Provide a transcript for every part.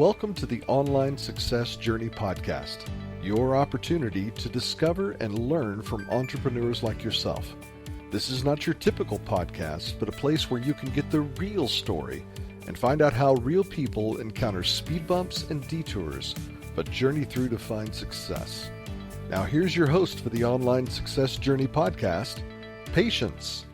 Welcome to the Online Success Journey podcast, your opportunity to discover and learn from entrepreneurs like yourself. This is not your typical podcast, but a place where you can get the real story and find out how real people encounter speed bumps and detours, but journey through to find success. Now here's your host for the Online Success Journey podcast, Patience.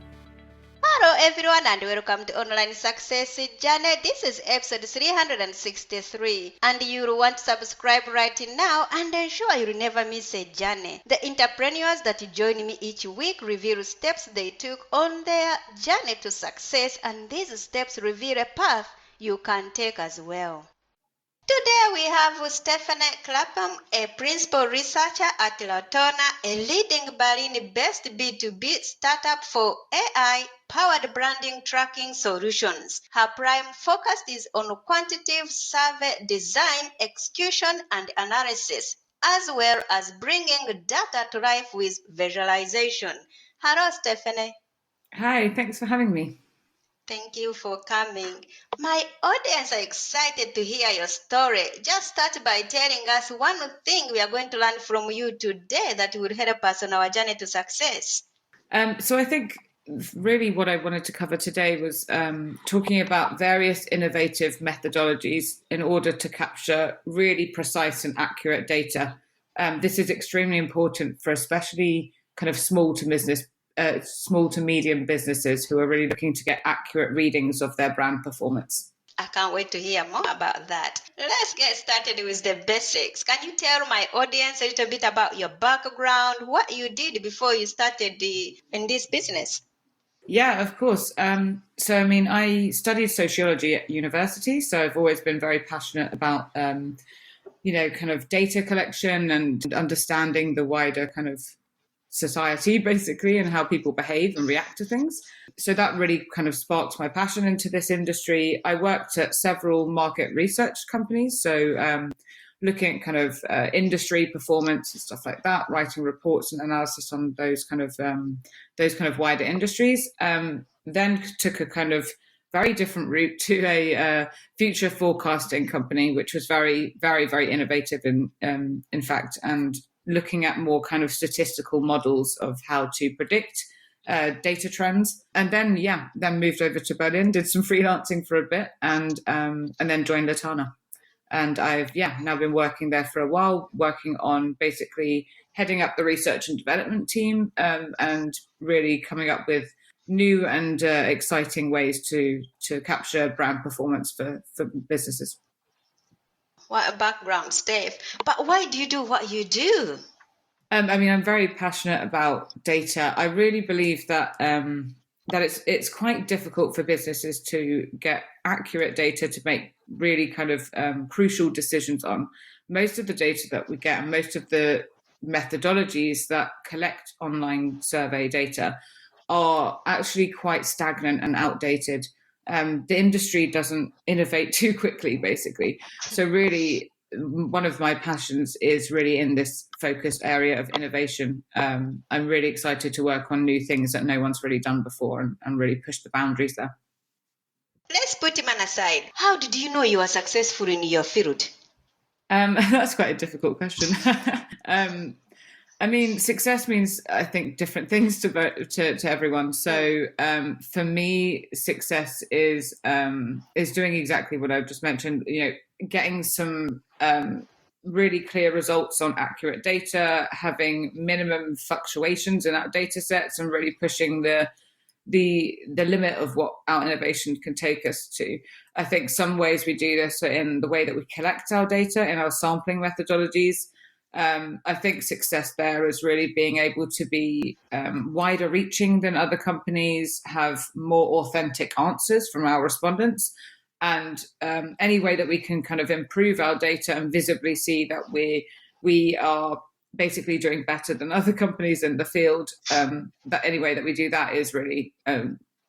Hello everyone and welcome to Online Success Journey. This is episode 363 and you'll want to subscribe right now and ensure you'll never miss a journey. The entrepreneurs that join me each week reveal steps they took on their journey to success, and these steps reveal a path you can take as well. Today we have Stephanie Clapham, a principal researcher at Latona, a leading Berlin-based B2B startup for AI-powered branding tracking solutions. Her prime focus is on quantitative survey design, execution, and analysis, as well as bringing data to life with visualization. Hello, Stephanie. Hi, thanks for having me. Thank you for coming. My audience are excited to hear your story. Just start by telling us one thing we are going to learn from you today that will help us on our journey to success. So I think really what I wanted to cover today was talking about various innovative methodologies in order to capture really precise and accurate data. This is extremely important for especially kind of small to medium businesses who are really looking to get accurate readings of their brand performance. I can't wait to hear more about that. Let's get started with the basics. Can you tell my audience a little bit about your background, what you did before you started in this business? Yeah, of course. I studied sociology at university, so I've always been very passionate about, kind of data collection and understanding the wider kind of society, basically, and how people behave and react to things. So that really kind of sparked my passion into this industry. I worked at several market research companies, so looking at kind of industry performance and stuff like that, writing reports and analysis on those kind of wider industries. Then took a kind of very different route to a future forecasting company, which was very, very, very innovative in fact, and looking at more kind of statistical models of how to predict data trends. And then moved over to Berlin, did some freelancing for a bit, and then joined Latona. And I've now been working there for a while, working on basically heading up the research and development team, and really coming up with new and exciting ways to capture brand performance for businesses. What a background, Steph. But why do you do what you do? I'm very passionate about data. I really believe that it's quite difficult for businesses to get accurate data to make really kind of crucial decisions on. Most of the data that we get and most of the methodologies that collect online survey data are actually quite stagnant and outdated. The industry doesn't innovate too quickly, basically. So really, one of my passions is really in this focused area of innovation. I'm really excited to work on new things that no one's really done before and really push the boundaries there. Let's put him aside. How did you know you were successful in your field? That's quite a difficult question. Success means, I think, different things to everyone. So for me, success is doing exactly what I've just mentioned. Getting some really clear results on accurate data, having minimum fluctuations in our data sets, and really pushing the limit of what our innovation can take us to. I think some ways we do this are in the way that we collect our data, in our sampling methodologies. I think success there is really being able to be wider reaching than other companies, have more authentic answers from our respondents, and any way that we can kind of improve our data and visibly see that we are basically doing better than other companies in the field. That any way that we do that is really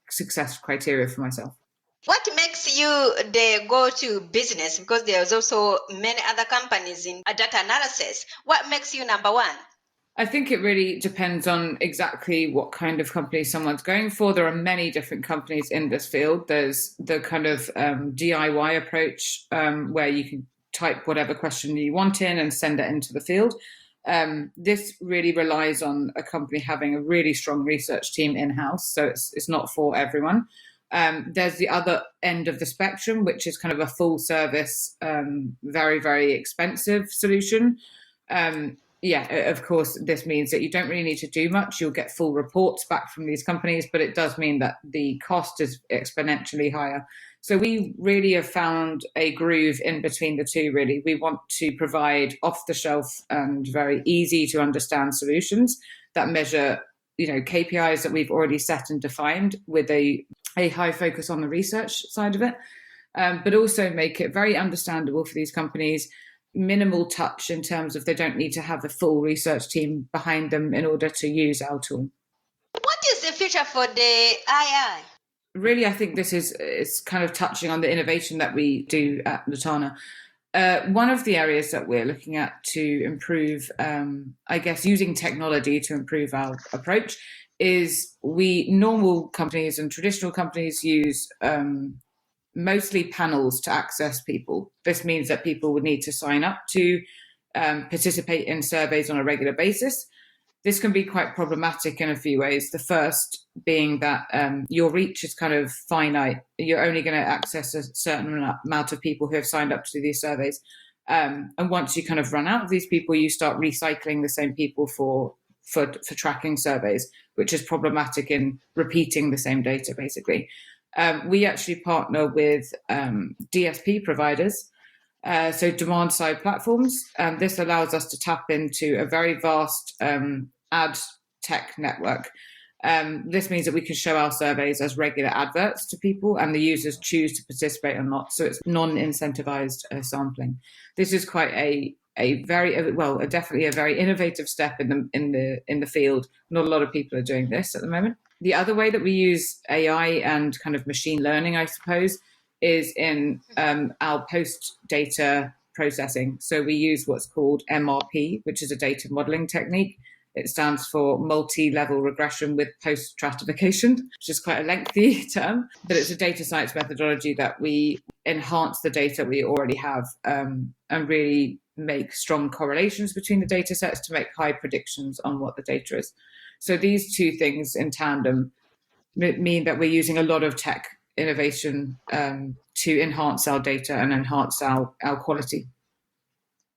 success criteria for myself. What makes you the go-to business? Because there's also many other companies in data analysis. What makes you number one? I think it really depends on exactly what kind of company someone's going for. There are many different companies in this field. There's the kind of DIY approach where you can type whatever question you want in and send it into the field. This really relies on a company having a really strong research team in-house, so it's not for everyone. There's the other end of the spectrum, which is kind of a full service, very, very expensive solution. Of course, this means that you don't really need to do much. You'll get full reports back from these companies, but it does mean that the cost is exponentially higher. So we really have found a groove in between the two, really. We want to provide off-the-shelf and very easy to understand solutions that measure, KPIs that we've already set and defined with a high focus on the research side of it, but also make it very understandable for these companies, minimal touch in terms of they don't need to have a full research team behind them in order to use our tool. What is the future for the AI? Really, I think this is kind of touching on the innovation that we do at Latana. One of the areas that we're looking at to improve, using technology to improve our approach is normal companies and traditional companies use mostly panels to access people. This means that people would need to sign up to participate in surveys on a regular basis. This can be quite problematic in a few ways. The first being that your reach is kind of finite. You're only going to access a certain amount of people who have signed up to do these surveys. And once you kind of run out of these people, you start recycling the same people for tracking surveys, which is problematic in repeating the same data, basically. We actually partner with DSP providers, so demand-side platforms. This allows us to tap into a very vast ad tech network. This means that we can show our surveys as regular adverts to people, and the users choose to participate or not. So it's non-incentivized sampling. This is quite definitely a very innovative step in the field. Not a lot of people are doing this at the moment. The other way that we use AI and kind of machine learning, I suppose, is in our post-data processing. So we use what's called MRP, which is a data modeling technique. It stands for multi-level regression with post-stratification, which is quite a lengthy term, but it's a data science methodology that we enhance the data we already have and really make strong correlations between the data sets to make high predictions on what the data is. So these two things in tandem mean that we're using a lot of tech innovation to enhance our data and enhance our quality.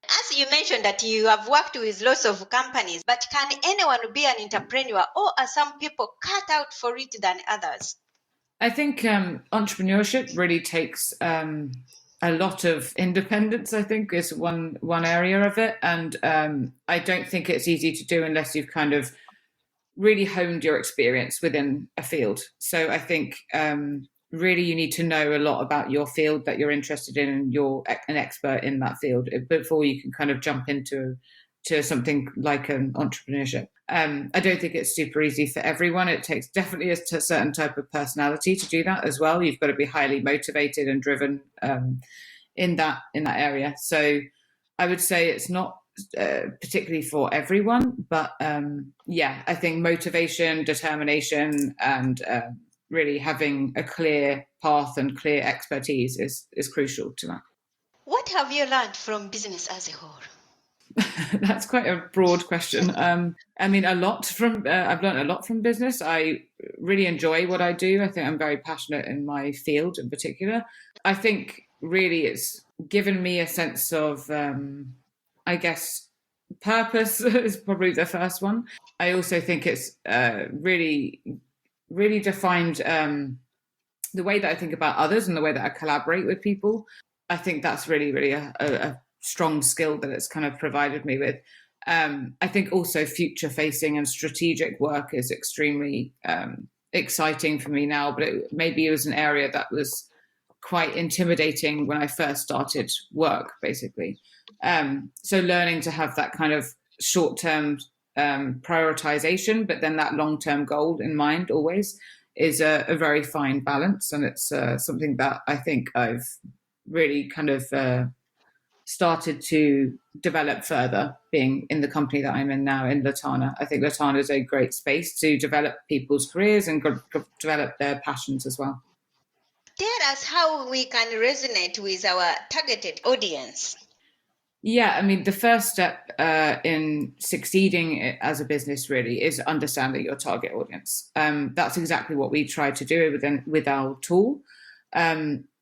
As you mentioned that you have worked with lots of companies, but can anyone be an entrepreneur, or are some people cut out for it than others? I think entrepreneurship really takes a lot of independence, I think, is one area of it. And I don't think it's easy to do unless you've kind of really honed your experience within a field. So I think really you need to know a lot about your field that you're interested in, and you're an expert in that field before you can kind of jump into something like an entrepreneurship. I don't think it's super easy for everyone. It takes definitely a certain type of personality to do that as well. You've got to be highly motivated and driven in that area. So I would say it's not particularly for everyone, but I think motivation, determination, and really having a clear path and clear expertise is crucial to that. What have you learned from business as a whole? That's quite a broad question. I mean, I've learned a lot from business. I really enjoy what I do. I think I'm very passionate in my field in particular. I think really it's given me a sense of, purpose is probably the first one. I also think it's really, really defined the way that I think about others and the way that I collaborate with people. I think that's really, really a strong skill that it's kind of provided me with. I think also future facing and strategic work is extremely exciting for me now, but maybe it was an area that was quite intimidating when I first started work, basically. So learning to have that kind of short-term prioritization, but then that long-term goal in mind always is a very fine balance. And it's something that I think I've really kind of started to develop further, being in the company that I'm in now, in Latana. I think Latana is a great space to develop people's careers and develop their passions as well. Tell us how we can resonate with our targeted audience. Yeah, I mean, the first step in succeeding as a business really is understanding your target audience. That's exactly what we try to do with our tool.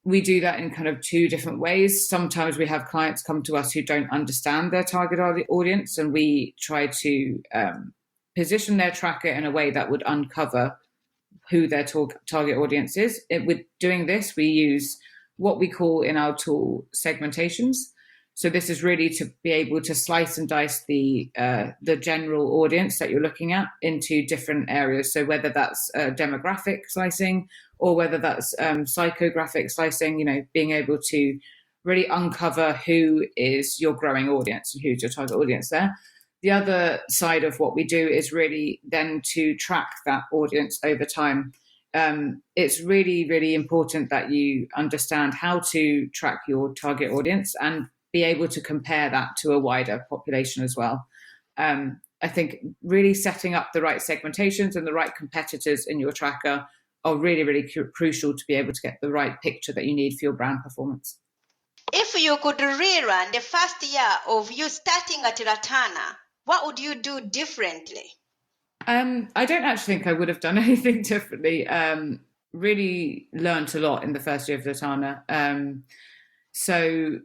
We do that in kind of two different ways. Sometimes we have clients come to us who don't understand their target audience, and we try to position their tracker in a way that would uncover who their target audience is. With doing this, we use what we call in our tool segmentations. So this is really to be able to slice and dice the general audience that you're looking at into different areas. So whether that's demographic slicing or whether that's psychographic slicing, being able to really uncover who is your growing audience and who's your target audience there. The other side of what we do is really then to track that audience over time. It's really, really important that you understand how to track your target audience and be able to compare that to a wider population as well. I think really setting up the right segmentations and the right competitors in your tracker are really, really crucial to be able to get the right picture that you need for your brand performance. If you could rerun the first year of you starting at Latana, what would you do differently? I don't actually think I would have done anything differently. Really learned a lot in the first year of Latana. So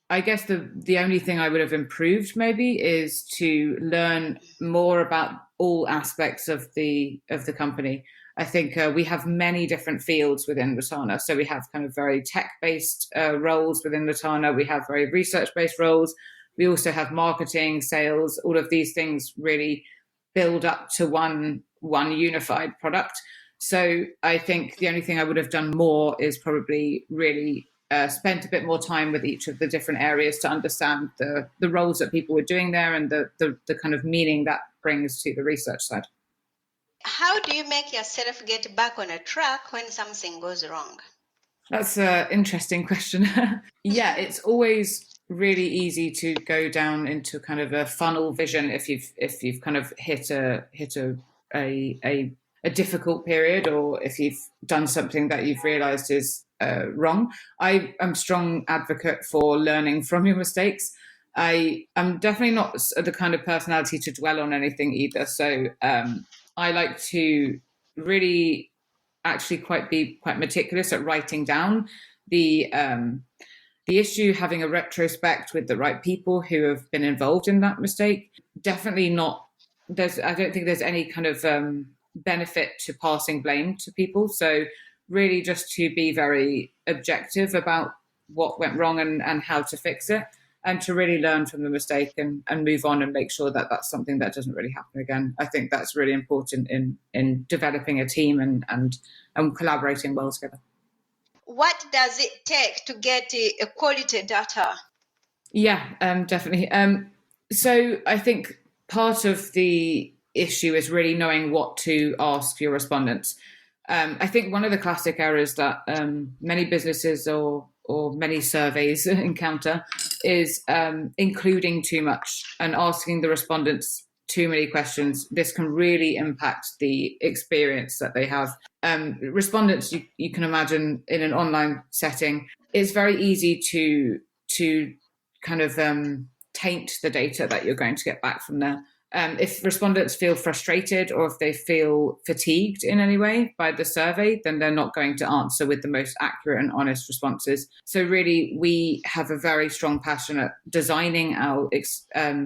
I guess the only thing I would have improved maybe is to learn more about all aspects of the company. I think we have many different fields within Latana. So we have kind of very tech-based roles within Latana. We have very research-based roles. We also have marketing, sales. All of these things really build up to one unified product. So I think the only thing I would have done more is probably really spent a bit more time with each of the different areas to understand the roles that people were doing there and the kind of meaning that brings to the research side. How do you make yourself get back on a track when something goes wrong? That's an interesting question. Yeah, it's always really easy to go down into kind of a funnel vision if you've kind of hit a difficult period, or if you've done something that you've realized is wrong. I am a strong advocate for learning from your mistakes. I am definitely not the kind of personality to dwell on anything either. So I like to really actually be quite meticulous at writing down the issue, having a retrospect with the right people who have been involved in that mistake. Definitely not. I don't think there's any kind of benefit to passing blame to people. So really just to be very objective about what went wrong and how to fix it, and to really learn from the mistake and move on and make sure that that's something that doesn't really happen again. I think that's really important in developing a team and collaborating well together. What does it take to get a quality data? Yeah, definitely. So I think part of the issue is really knowing what to ask your respondents. I think one of the classic errors that many businesses or many surveys encounter is including too much and asking the respondents too many questions. This can really impact the experience that they have. Respondents, you can imagine in an online setting, it's very easy to kind of taint the data that you're going to get back from there. If respondents feel frustrated or if they feel fatigued in any way by the survey, then they're not going to answer with the most accurate and honest responses. So really, we have a very strong passion at designing our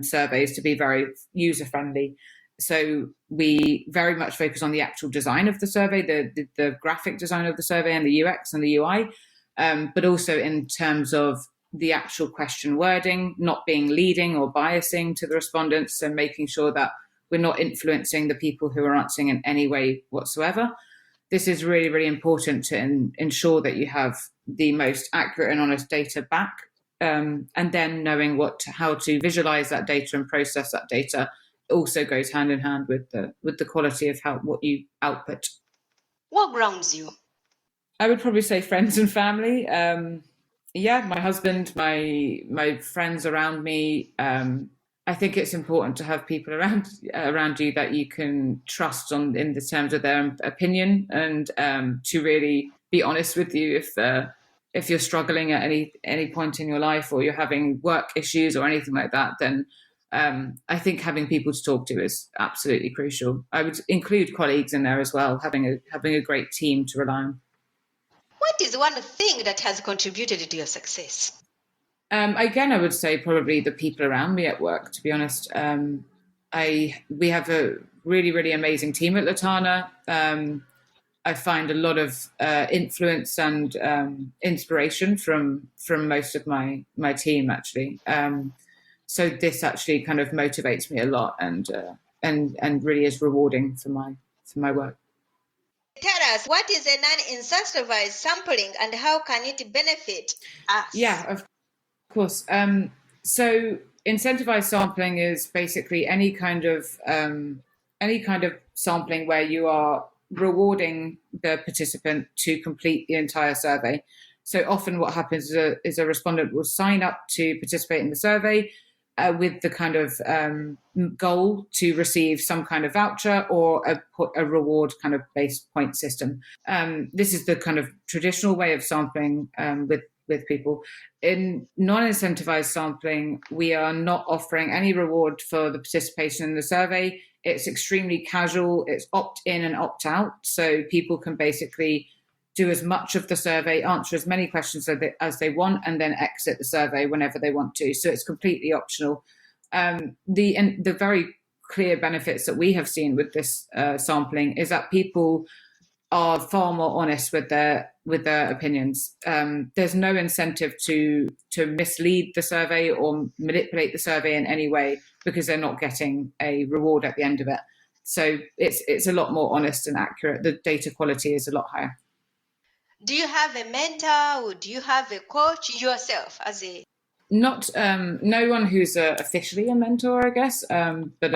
surveys to be very user-friendly. So we very much focus on the actual design of the survey, the graphic design of the survey and the UX and the UI, but also in terms of the actual question wording, not being leading or biasing to the respondents, and making sure that we're not influencing the people who are answering in any way whatsoever. This is really, really important to ensure that you have the most accurate and honest data back, and then knowing how to visualize that data and process that data also goes hand in hand with the quality of what you output. What grounds you? I would probably say friends and family. Yeah, my husband, my friends around me. I think it's important to have people around you that you can trust on in the terms of their opinion, and to really be honest with you if you're struggling at any point in your life, or you're having work issues or anything like that. Then I think having people to talk to is absolutely crucial. I would include colleagues in there as well. Having a great team to rely on. What is one thing that has contributed to your success? Again, I would say probably the people around me at work. To be honest, we have a really really amazing team at Latana. I find a lot of influence and inspiration from most of my team actually. So this actually kind of motivates me a lot, and really is rewarding for my work. Tell us, what is a non-incentivized sampling and how can it benefit us? Yeah, of course. So incentivized sampling is basically any kind of sampling where you are rewarding the participant to complete the entire survey. So often what happens is a respondent will sign up to participate in the survey with the kind of goal to receive some kind of voucher or a reward kind of based point system. This is the kind of traditional way of sampling with people. In non-incentivized sampling, we are not offering any reward for the participation in the survey. It's extremely casual. It's opt-in and opt-out. So people can basically do as much of the survey, answer as many questions as they want, and then exit the survey whenever they want to. So it's completely optional. The very clear benefits that we have seen with this sampling is that people are far more honest with their opinions. There's no incentive to mislead the survey or manipulate the survey in any way because they're not getting a reward at the end of it. So it's a lot more honest and accurate. The data quality is a lot higher. Do you have a mentor or do you have a coach yourself as a? Not no one who's officially a mentor, I guess, but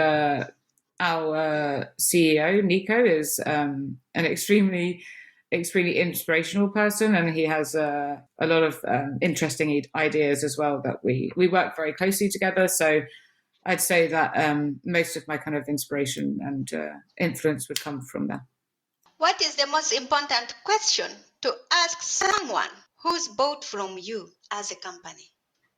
our CEO Nico is an extremely inspirational person, and he has a lot of interesting ideas as well that we work very closely together. So I'd say that most of my kind of inspiration and influence would come from there. What is the most important question to ask someone who's bought from you as a company?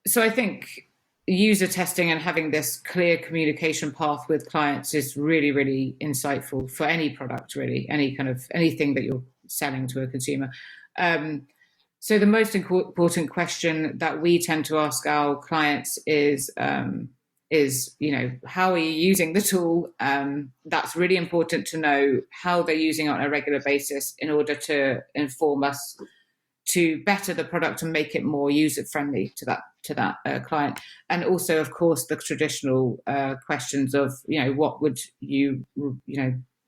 So I think user testing and having this clear communication path with clients is really, really insightful for any product, really, anything that you're selling to a consumer. So the most important question that we tend to ask our clients is, how are you using the tool? That's really important to know how they're using it on a regular basis in order to inform us to better the product and make it more user friendly to that client. And also, of course, the traditional questions of what would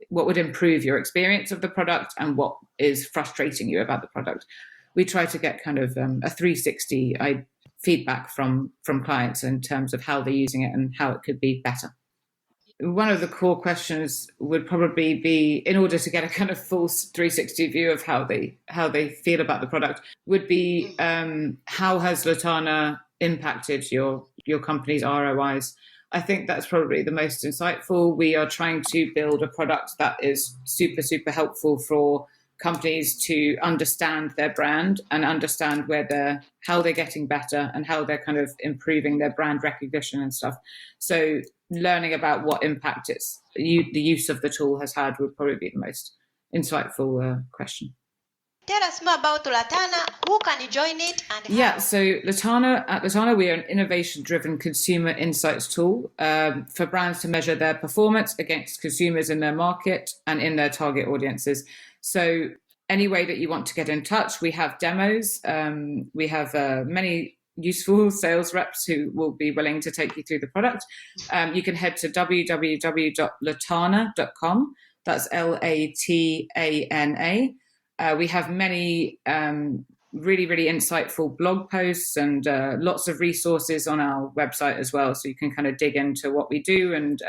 what would improve your experience of the product and what is frustrating you about the product. We try to get kind of a 360 feedback from clients in terms of how they're using it and how it could be better. One of the core questions would probably be, in order to get a kind of full 360 view of how they feel about the product, would be how has Latana impacted your company's ROIs? I think that's probably the most insightful. We are trying to build a product that is super, super helpful for companies to understand their brand and understand how they're getting better and how they're kind of improving their brand recognition and stuff. So learning about what impact the use of the tool has had would probably be the most insightful question. Tell us more about Latana. Who can join it and how? Yeah, so at Latana, we are an innovation-driven consumer insights tool for brands to measure their performance against consumers in their market and in their target audiences. So any way that you want to get in touch, we have demos. We have many useful sales reps who will be willing to take you through the product. You can head to www.latana.com. That's Latana. We have many really, really insightful blog posts and lots of resources on our website as well. So you can kind of dig into what we do and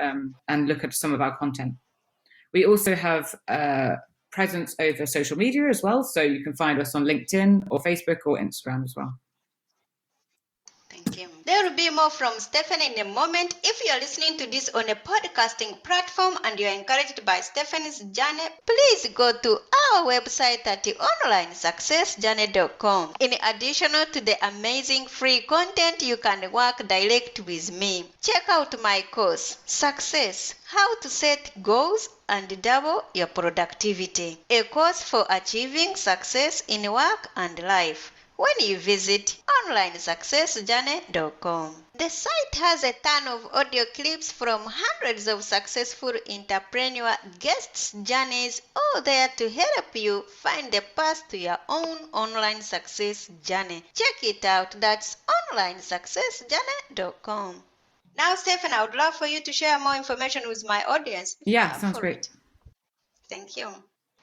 look at some of our content. We also have presence over social media as well. So you can find us on LinkedIn or Facebook or Instagram as well. Thank you. There will be more from Stephanie in a moment. If you are listening to this on a podcasting platform and you are encouraged by Stephanie's journey, please go to our website at onlinesuccessjourney.com. In addition to the amazing free content, you can work direct with me. Check out my course, Success: How to Set Goals and Double Your Productivity, a course for achieving success in work and life, when you visit onlinesuccessjourney.com. The site has a ton of audio clips from hundreds of successful entrepreneur guests' journeys, all there to help you find the path to your own online success journey. Check it out. That's onlinesuccessjourney.com. Now, Stephen, I would love for you to share more information with my audience. Yeah, sounds great. Thank you.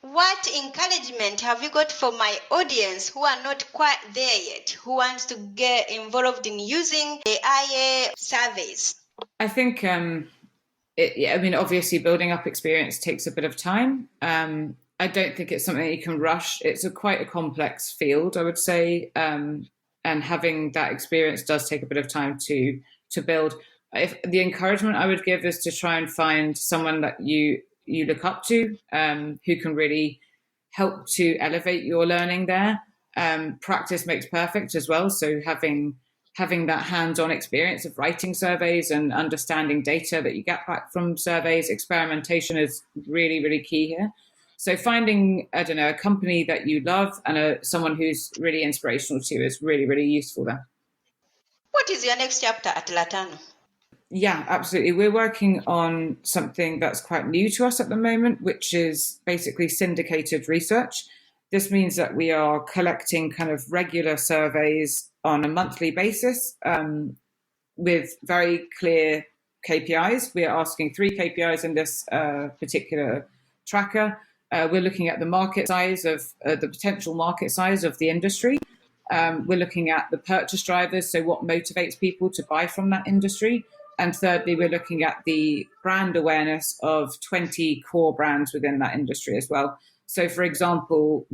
What encouragement have you got for my audience who are not quite there yet, who wants to get involved in using AI surveys? I think, obviously building up experience takes a bit of time. I don't think it's something you can rush. It's quite a complex field, I would say. And having that experience does take a bit of time to build. If the encouragement I would give is to try and find someone that you look up to, who can really help to elevate your learning there. Practice makes perfect as well. So having that hands-on experience of writing surveys and understanding data that you get back from surveys, experimentation is really, really key here. So finding, a company that you love and someone who's really inspirational to you is really, really useful there. What is your next chapter at Latano? Yeah, absolutely. We're working on something that's quite new to us at the moment, which is basically syndicated research. This means that we are collecting kind of regular surveys on a monthly basis with very clear KPIs. We are asking 3 KPIs in this particular tracker. We're looking at the market size of the potential market size of the industry. We're looking at the purchase drivers, so what motivates people to buy from that industry. And thirdly, we're looking at the brand awareness of 20 core brands within that industry as well. So, for example,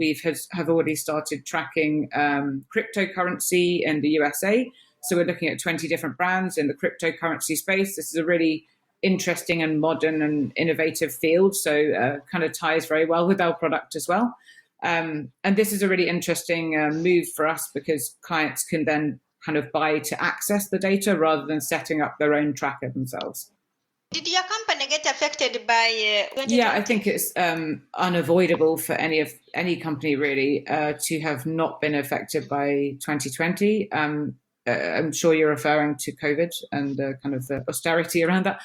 have already started tracking cryptocurrency in the USA. So we're looking at 20 different brands in the cryptocurrency space. This is a really interesting and modern and innovative field. So kind of ties very well with our product as well. And this is a really interesting move for us because clients can then kind of buy to access the data rather than setting up their own tracker themselves. Did your company get affected by 2020? Yeah, I think it's unavoidable for any company really to have not been affected by 2020. I'm sure you're referring to COVID and kind of the austerity around that.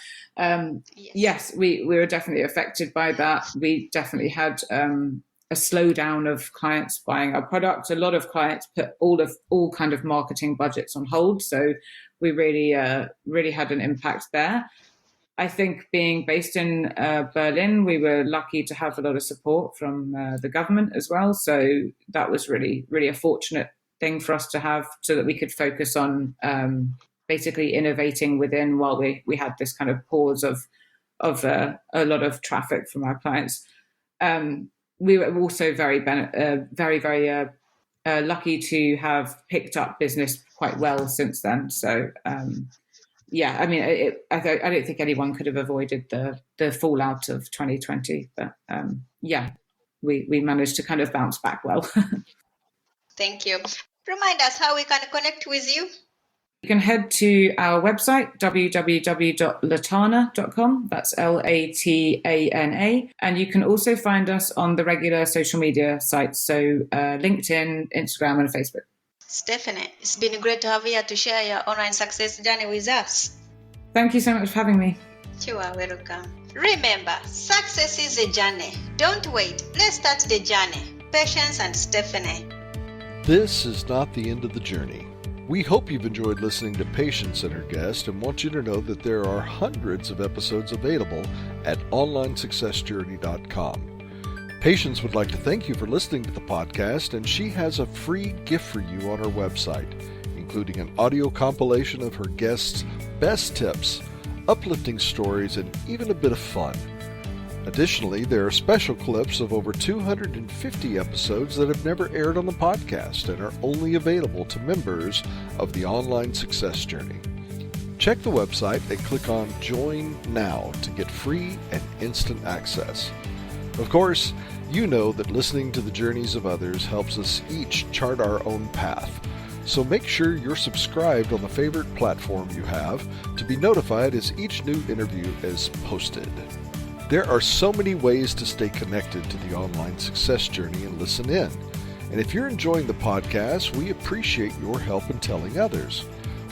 Yes, we were definitely affected by that. We definitely had a slowdown of clients buying our product. A lot of clients put all kind of marketing budgets on hold. So we really had an impact there. I think being based in Berlin, we were lucky to have a lot of support from the government as well. So that was really, really a fortunate thing for us to have so that we could focus on basically innovating within while we had this kind of pause of a lot of traffic from our clients. We were also very lucky to have picked up business quite well since then. So, yeah, I mean, I don't think anyone could have avoided the fallout of 2020. But, yeah, we managed to kind of bounce back well. Thank you. Remind us how we can connect with you. You can head to our website, www.latana.com. That's Latana. And you can also find us on the regular social media sites, so LinkedIn, Instagram, and Facebook. Stephanie, it's been great to have you here to share your online success journey with us. Thank you so much for having me. You are welcome. Remember, success is a journey. Don't wait. Let's start the journey. Patience and Stephanie. This is not the end of the journey. We hope you've enjoyed listening to Patience and her guest and want you to know that there are hundreds of episodes available at onlinesuccessjourney.com. Patience would like to thank you for listening to the podcast, and she has a free gift for you on her website, including an audio compilation of her guests' best tips, uplifting stories, and even a bit of fun. Additionally, there are special clips of over 250 episodes that have never aired on the podcast and are only available to members of the Online Success Journey. Check the website and click on Join Now to get free and instant access. Of course, you know that listening to the journeys of others helps us each chart our own path. So make sure you're subscribed on the favorite platform you have to be notified as each new interview is posted. There are so many ways to stay connected to the Online Success Journey and listen in. And if you're enjoying the podcast, we appreciate your help in telling others.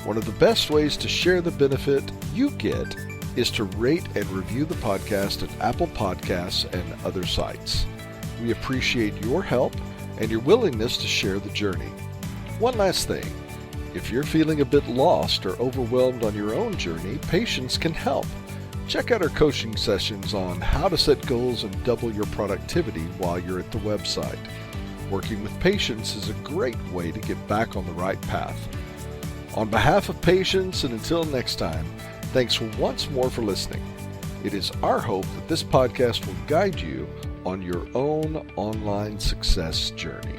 One of the best ways to share the benefit you get is to rate and review the podcast at Apple Podcasts and other sites. We appreciate your help and your willingness to share the journey. One last thing. If you're feeling a bit lost or overwhelmed on your own journey, patience can help. Check out our coaching sessions on how to set goals and double your productivity while you're at the website. Working with patience is a great way to get back on the right path. On behalf of Patience, and until next time, thanks once more for listening. It is our hope that this podcast will guide you on your own online success journey.